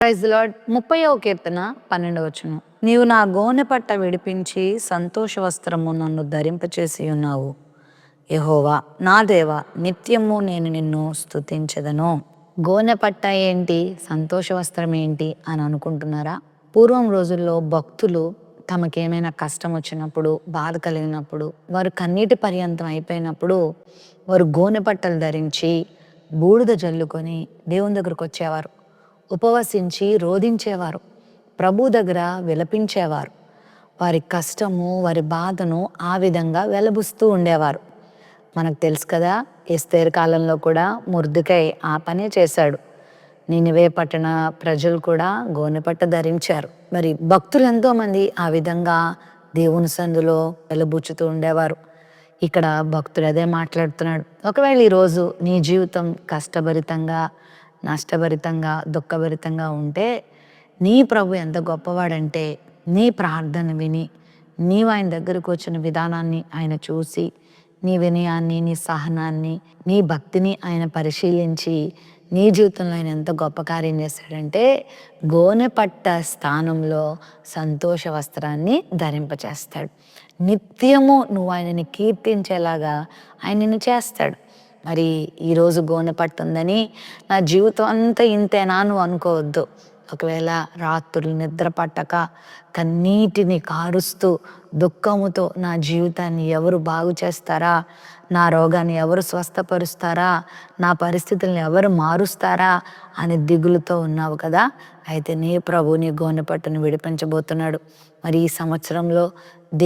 Praise lord. 30వ కీర్తన 12వ వచనం. నీవు నా గోనె పట్ట విడిపించి సంతోష వస్త్రము నన్ను ధరింపచేసి ఉన్నావు. యెహోవా నా దేవా, నిత్యము నేను నిన్ను స్తుతించెదను. గోనె పట్ట ఏంటి, సంతోష వస్త్రం ఏంటి అని అనుకుంటున్నారా? పూర్వం రోజుల్లో భక్తులు తమకేమైనా కష్టం వచ్చినప్పుడు, బాధ కలిగినప్పుడు, వారు కన్నీటి పర్యంతం అయిపోయినప్పుడు వారు గోనె పట్టలు ధరించి బూడిద జల్లుకొని దేవుని దగ్గరకు వచ్చేవారు. ఉపవసించి రోదించేవారు. ప్రభు దగ్గర విలపించేవారు. వారి కష్టము, వారి బాధను ఆ విధంగా వెలబుస్తూ ఉండేవారు. మనకు తెలుసు కదా, ఎస్తేరు కాలంలో కూడా మొర్దెకై ఆ పనే చేశాడు. నినివే పట్టణ ప్రజలు కూడా గోనెపట్ట ధరించారు. మరి భక్తులు ఎంతోమంది ఆ విధంగా దేవుని సందులో వెలబుచ్చుతూ ఉండేవారు. ఇక్కడ భక్తుడు అదే మాట్లాడుతున్నాడు. ఒకవేళ ఈరోజు నీ జీవితం కష్టభరితంగా, నష్టభరితంగా, దుఃఖభరితంగా ఉంటే నీ ప్రభు ఎంత గొప్పవాడంటే, నీ ప్రార్థన విని నీవు ఆయన దగ్గరకు వచ్చిన విధానాన్ని ఆయన చూసి, నీ వినయాన్ని, నీ సహనాన్ని, నీ భక్తిని ఆయన పరిశీలించి నీ జీవితంలో ఆయన ఎంత గొప్ప కార్యం చేశాడంటే గోనె పట్ట స్థానంలో సంతోష వస్త్రాన్ని ధరింపచేస్తాడు. నిత్యము నువ్వు ఆయనని కీర్తించేలాగా ఆయన నిన్ను చేస్తాడు. మరి ఈరోజు గోనె పట్టుందని నా జీవితం అంతా ఇంతేనా నువ్వు అనుకోవద్దు. ఒకవేళ రాత్రులు నిద్ర పట్టక కన్నీటిని కారుస్తూ దుఃఖముతో నా జీవితాన్ని ఎవరు బాగు చేస్తారా, నా రోగాన్ని ఎవరు స్వస్థపరుస్తారా, నా పరిస్థితులను ఎవరు మారుస్తారా అని దిగులుతో ఉన్నావు కదా, అయితే నీ ప్రభు నీ గోనె పట్టును విడిపించబోతున్నాడు. మరి ఈ సంవత్సరంలో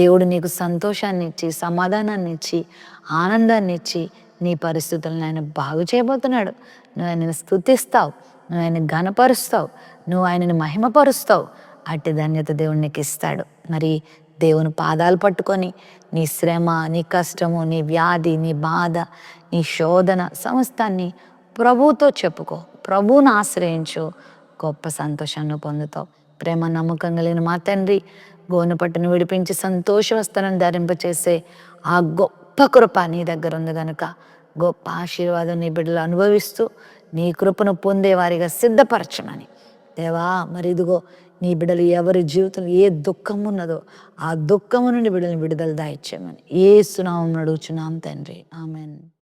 దేవుడు నీకు సంతోషాన్ని ఇచ్చి, సమాధానాన్ని ఇచ్చి, ఆనందాన్ని ఇచ్చి నీ పరిస్థితులను ఆయన బాగు చేయబోతున్నాడు. నువ్వు ఆయనను స్తుతిస్తావు, నువ్వు ఆయన ఘనపరుస్తావు, నువ్వు ఆయనని మహిమపరుస్తావు. అట్టి ధన్యత దేవుడు నీకు ఇస్తాడు. మరి దేవుని పాదాలు పట్టుకొని నీ శ్రమ, నీ కష్టము, నీ వ్యాధి, నీ బాధ, నీ శోధన సమస్తాన్ని ప్రభువుతో చెప్పుకో. ప్రభువును ఆశ్రయించు, గొప్ప సంతోషాన్ని పొందుతావు. ప్రేమ నమ్మకం కలిగిన మా తండ్రి, గోనె పట్టును విడిపించి సంతోష వస్త్రాన్ని ధరింపచేసే ఆ గొప్ప కృప నీ దగ్గర ఉంది కనుక గొప్ప ఆశీర్వాదం నీ బిడ్డలు అనుభవిస్తూ నీ కృపను పొందే వారిగా సిద్ధపరచమని దేవా, మరి ఇదిగో నీ బిడ్డలు ఎవరి జీవితంలో ఏ దుఃఖం ఉన్నదో ఆ దుఃఖము నుండి బిడ్డలను విడుదల దాయిచ్చామని యేసు నామమున అడుగుచున్నాం తండ్రి. ఆమెన్.